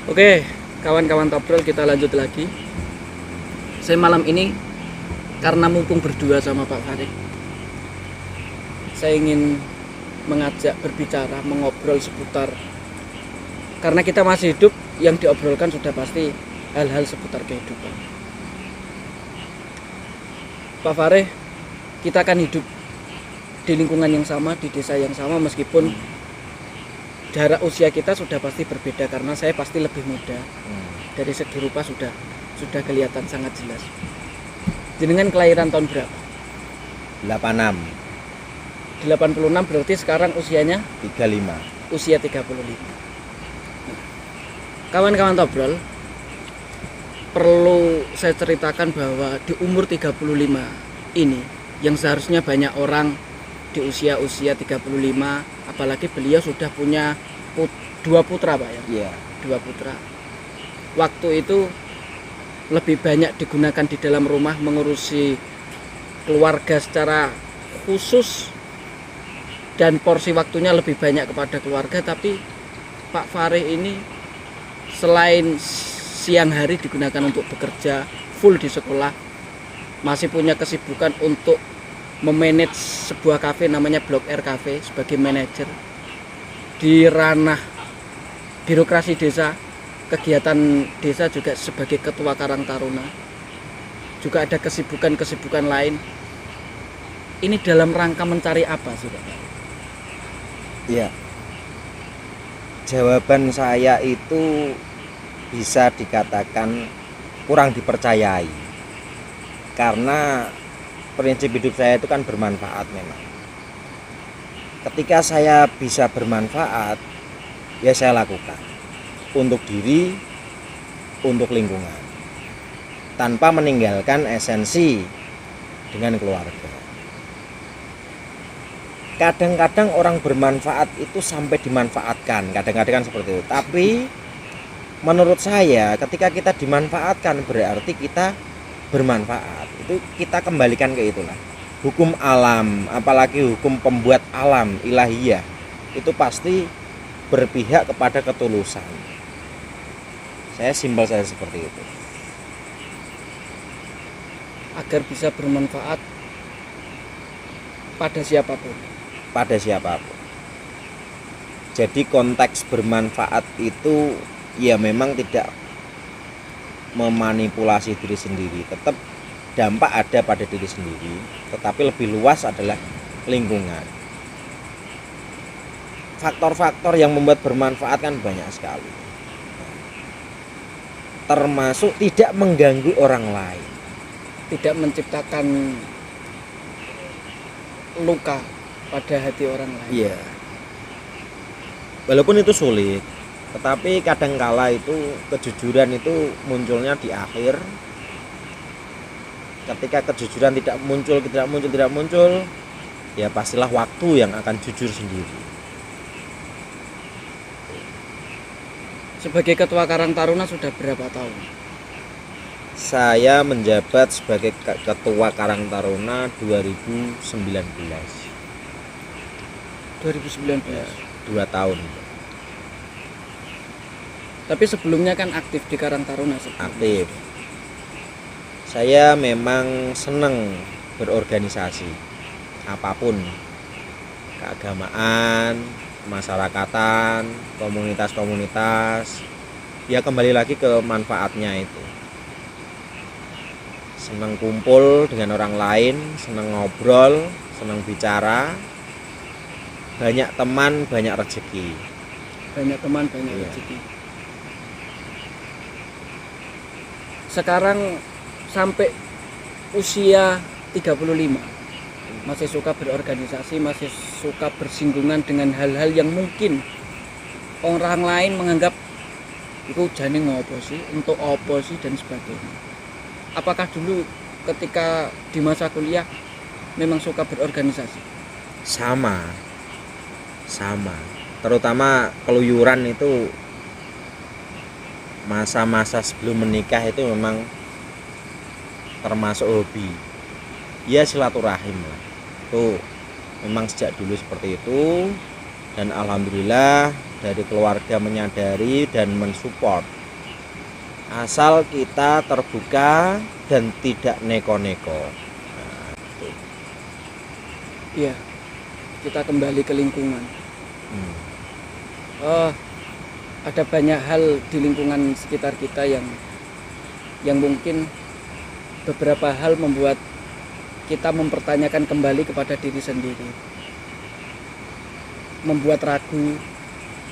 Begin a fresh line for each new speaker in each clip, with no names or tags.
Oke, kawan-kawan Tobrol, kita lanjut lagi. Saya malam ini karena mumpung berdua sama Pak Farid, saya ingin mengajak berbicara, mengobrol seputar, karena kita masih hidup, yang diobrolkan sudah pasti hal-hal seputar kehidupan. Pak Farid, kita akan hidup di lingkungan yang sama, di desa yang sama, meskipun jarak usia kita sudah pasti berbeda, karena saya pasti lebih muda. Dari segi rupa sudah kelihatan sangat jelas. Jenengan kelahiran tahun berapa?
86.
86, berarti sekarang usianya
35.
usia 35. Nah, kawan-kawan Tobrol, perlu saya ceritakan bahwa di umur 35 ini, yang seharusnya banyak orang di usia-usia 35, apalagi beliau sudah punya 2 putra, Pak ya?
Iya.
2 putra. Waktu itu lebih banyak digunakan di dalam rumah, mengurusi keluarga secara khusus, dan porsi waktunya lebih banyak kepada keluarga. Tapi Pak Farid ini selain siang hari digunakan untuk bekerja full di sekolah, masih punya kesibukan untuk memanage sebuah kafe namanya Blok R Cafe sebagai manajer. Di ranah birokrasi desa, kegiatan desa juga sebagai ketua Karang Taruna. Juga ada kesibukan-kesibukan lain. Ini dalam rangka mencari apa sih, Pak?
Iya. Jawaban saya itu bisa dikatakan kurang dipercayai. Karena prinsip hidup saya itu kan bermanfaat memang. Ketika saya bisa bermanfaat, ya saya lakukan. Untuk diri, untuk lingkungan. Tanpa meninggalkan esensi dengan keluarga. Kadang-kadang orang bermanfaat itu sampai dimanfaatkan, kadang-kadang kan seperti itu. Tapi menurut saya ketika kita dimanfaatkan berarti kita bermanfaat. Itu kita kembalikan ke itulah. Hukum alam, apalagi hukum pembuat alam ilahiyah, itu pasti berpihak kepada ketulusan. Saya simpel saya seperti itu.
Agar bisa bermanfaat pada siapapun.
Pada siapapun. Jadi konteks bermanfaat itu ya memang tidak memanipulasi diri sendiri, tetap dampak ada pada diri sendiri, tetapi lebih luas adalah lingkungan. Faktor-faktor yang membuat bermanfaat kan banyak sekali, termasuk tidak mengganggu orang lain,
Tidak menciptakan luka pada hati orang lain.
iya. Walaupun itu sulit, tetapi kadangkala itu kejujuran itu munculnya di akhir. Ketika kejujuran tidak muncul, ya pastilah waktu yang akan jujur sendiri.
Sebagai ketua Karang Taruna sudah berapa tahun?
Saya menjabat sebagai ketua Karang Taruna 2019.
2019.
Ya, 2 tahun.
Tapi sebelumnya kan aktif di Karang Taruna sebelumnya.
Aktif. Saya memang senang berorganisasi apapun, keagamaan, masyarakatan, komunitas-komunitas, ya kembali lagi ke manfaatnya itu. Senang kumpul dengan orang lain, senang ngobrol, senang bicara, banyak teman, banyak rezeki.
Banyak teman, banyak
Iya.
rezeki. Sekarang sampai usia 35 masih suka berorganisasi, masih suka bersinggungan dengan hal-hal yang mungkin orang lain menganggap itu jane ngopo sih, untuk opo sih, dan sebagainya. Apakah dulu ketika di masa kuliah memang suka berorganisasi?
Sama. Terutama keluyuran itu masa-masa sebelum menikah itu memang termasuk hobi. Ya silaturahim lah. Itu memang sejak dulu seperti itu, dan alhamdulillah dari keluarga menyadari dan mensupport. Asal kita terbuka dan tidak neko-neko.
Iya, kita kembali ke lingkungan. Ada banyak hal di lingkungan sekitar kita yang mungkin beberapa hal membuat kita mempertanyakan kembali kepada diri sendiri, membuat ragu,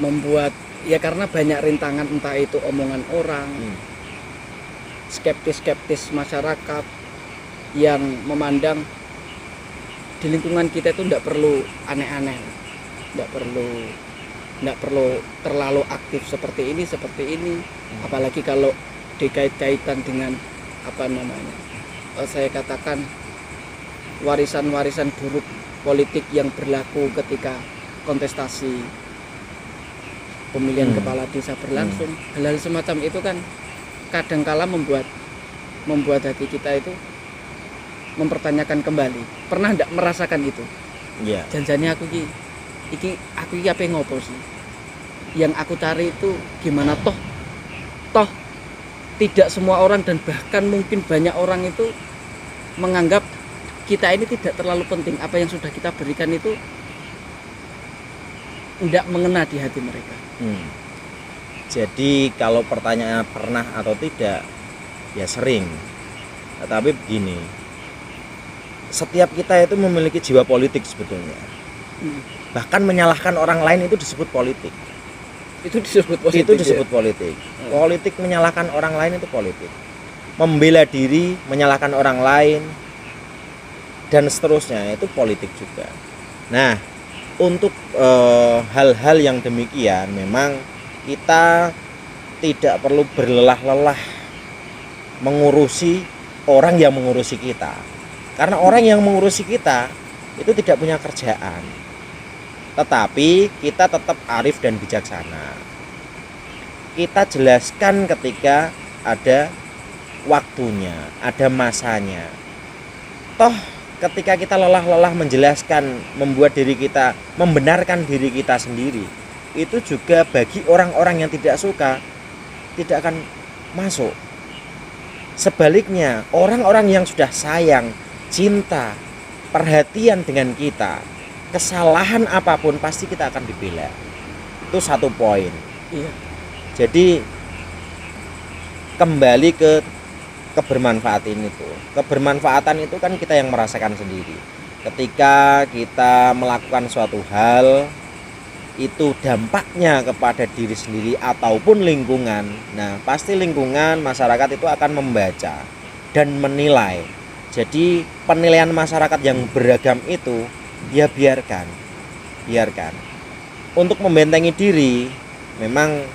membuat ya karena banyak rintangan, entah itu omongan orang, skeptis masyarakat yang memandang di lingkungan kita itu tidak perlu aneh-aneh, tidak perlu terlalu aktif seperti ini, apalagi kalau dikait-kaitan dengan saya katakan warisan buruk politik yang berlaku ketika kontestasi pemilihan kepala desa berlangsung. Hal-hal semacam itu kan kadangkala membuat hati kita itu mempertanyakan kembali. Pernah tidak merasakan itu?
Iya.
Janjane aku iki apa ngopo sih? Yang aku cari itu gimana toh tidak semua orang dan bahkan mungkin banyak orang itu menganggap kita ini tidak terlalu penting, apa yang sudah kita berikan itu tidak mengena di hati mereka.
Jadi kalau pertanyaannya pernah atau tidak, ya sering. Tetapi begini, setiap kita itu memiliki jiwa politik sebetulnya. Bahkan menyalahkan orang lain itu disebut politik.
Itu disebut
politik. Politik menyalahkan orang lain itu politik. Membela diri, menyalahkan orang lain, dan seterusnya itu politik juga. Nah, untuk hal-hal yang demikian memang kita tidak perlu berlelah-lelah mengurusi orang yang mengurusi kita. Karena orang yang mengurusi kita itu tidak punya kerjaan. Tetapi kita tetap arif dan bijaksana. Kita jelaskan ketika ada waktunya, ada masanya. Toh ketika kita lelah-lelah menjelaskan, membuat diri kita, membenarkan diri kita sendiri, itu juga bagi orang-orang yang tidak suka tidak akan masuk. Sebaliknya, orang-orang yang sudah sayang, cinta, perhatian dengan kita, kesalahan apapun pasti kita akan dibela. Itu satu poin.
Iya.
Jadi kembali ke kebermanfaatan itu. Kebermanfaatan itu kan kita yang merasakan sendiri. Ketika kita melakukan suatu hal, itu dampaknya kepada diri sendiri ataupun lingkungan. Nah, pasti lingkungan, masyarakat itu akan membaca dan menilai. Jadi penilaian masyarakat yang beragam itu ya biarkan. Untuk membentengi diri, memang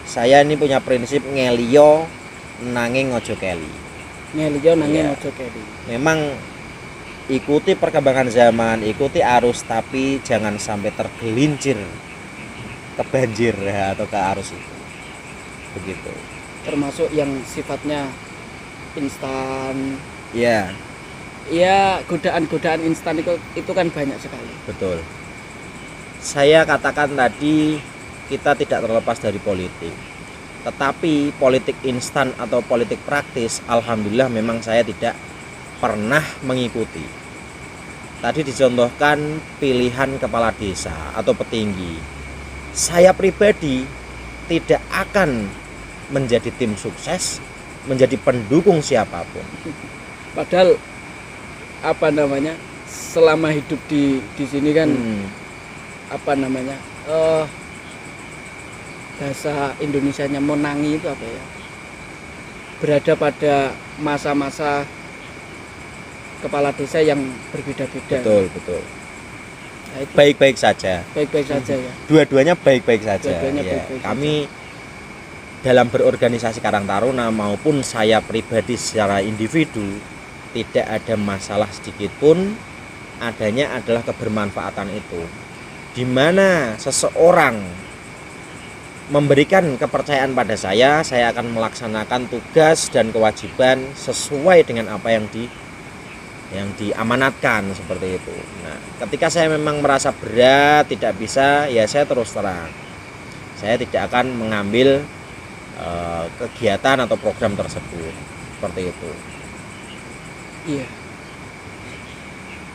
saya ini punya prinsip ngeliyo nanging ojo keli.
Ngeliyo nanging ojo keli.
Memang ikuti perkembangan zaman, ikuti arus, tapi jangan sampai tergelincir ke banjir atau ke arus itu. Begitu.
Termasuk yang sifatnya instan.
Ya.
Ya, godaan-godaan instan itu kan banyak sekali.
Betul. Saya katakan tadi kita tidak terlepas dari politik. Tetapi politik instan atau politik praktis, alhamdulillah memang saya tidak pernah mengikuti. Tadi dicontohkan pilihan kepala desa atau petinggi. Saya pribadi tidak akan menjadi tim sukses, menjadi pendukung siapapun.
Padahal selama hidup di sini kan bahasa Indonesianya monangi itu apa ya? Berada pada masa-masa kepala desa yang berbeda-beda.
Betul.
Nah, itu
baik-baik saja.
Baik-baik saja ya.
Dua-duanya baik-baik saja.
Dua-duanya
Ya.
baik-baik
Kami dalam berorganisasi Karang Taruna maupun saya pribadi secara individu tidak ada masalah sedikit pun. Adanya adalah kebermanfaatan itu. Di mana seseorang memberikan kepercayaan pada saya akan melaksanakan tugas dan kewajiban sesuai dengan apa yang diamanatkan seperti itu. Nah, ketika saya memang merasa berat, tidak bisa, ya saya terus terang. saya tidak akan mengambil kegiatan atau program tersebut seperti itu.
Iya.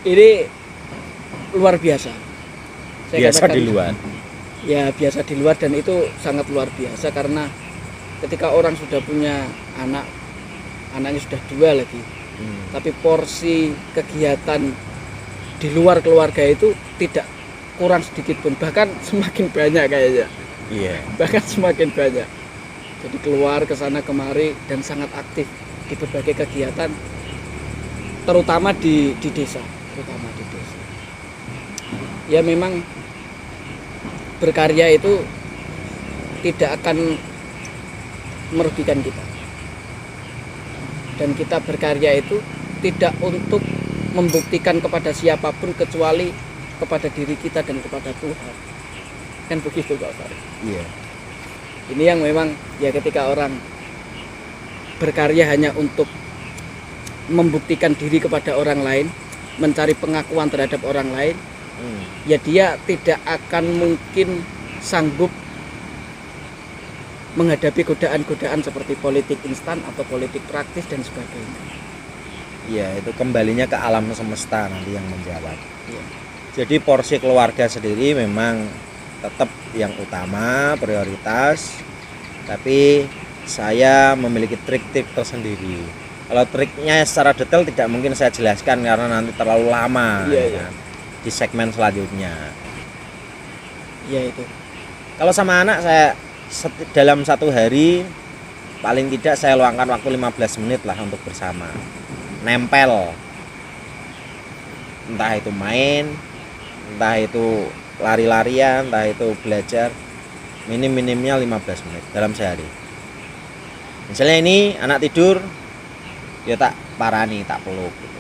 Ini luar biasa. Saya
Biasa
katakan,
di luar.
Ya biasa di luar, dan itu sangat luar biasa karena ketika orang sudah punya anak, anaknya sudah 2 lagi, tapi porsi kegiatan di luar keluarga itu tidak kurang sedikit pun, bahkan semakin banyak kayaknya.
Iya.
Bahkan semakin banyak. Jadi keluar ke sana kemari dan sangat aktif di berbagai kegiatan, terutama di desa, Ya memang berkarya itu tidak akan merugikan kita. Dan kita berkarya itu tidak untuk membuktikan kepada siapapun kecuali kepada diri kita dan kepada Tuhan. Kan begitu Pak Farid.
Iya.
Ini yang memang ya ketika orang berkarya hanya untuk membuktikan diri kepada orang lain, mencari pengakuan terhadap orang lain, ya dia tidak akan mungkin sanggup menghadapi godaan-godaan seperti politik instan atau politik praktis dan sebagainya.
Iya, itu kembalinya ke alam semesta nanti yang menjawab.
Ya.
Jadi porsi keluarga sendiri memang tetap yang utama, prioritas. Tapi saya memiliki trik-trik tersendiri. Kalau triknya secara detail tidak mungkin saya jelaskan karena nanti terlalu lama.
Iya.
Di segmen selanjutnya.
Iya itu.
Kalau sama anak saya dalam 1 hari paling tidak saya luangkan waktu 15 menit lah untuk bersama. Nempel. Entah itu main, entah itu lari-larian, entah itu belajar, minimnya 15 menit dalam sehari. Misalnya ini anak tidur, ya tak parani, tak peluk gitu.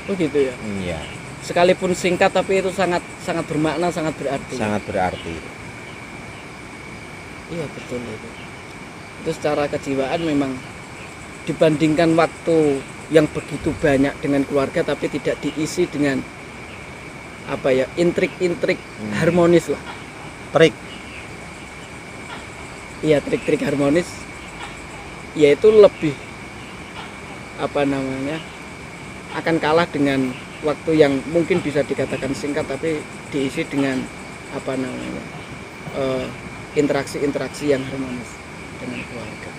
Oh gitu ya.
Iya.
Sekalipun singkat tapi itu sangat bermakna, sangat berarti.
Sangat berarti.
Iya betul itu. Itu secara kejiwaan memang dibandingkan waktu yang begitu banyak dengan keluarga tapi tidak diisi dengan intrik-intrik harmonis lah.
Trik.
Iya, trik-trik harmonis. Yaitu lebih akan kalah dengan waktu yang mungkin bisa dikatakan singkat tapi diisi dengan interaksi-interaksi yang harmonis dengan keluarga.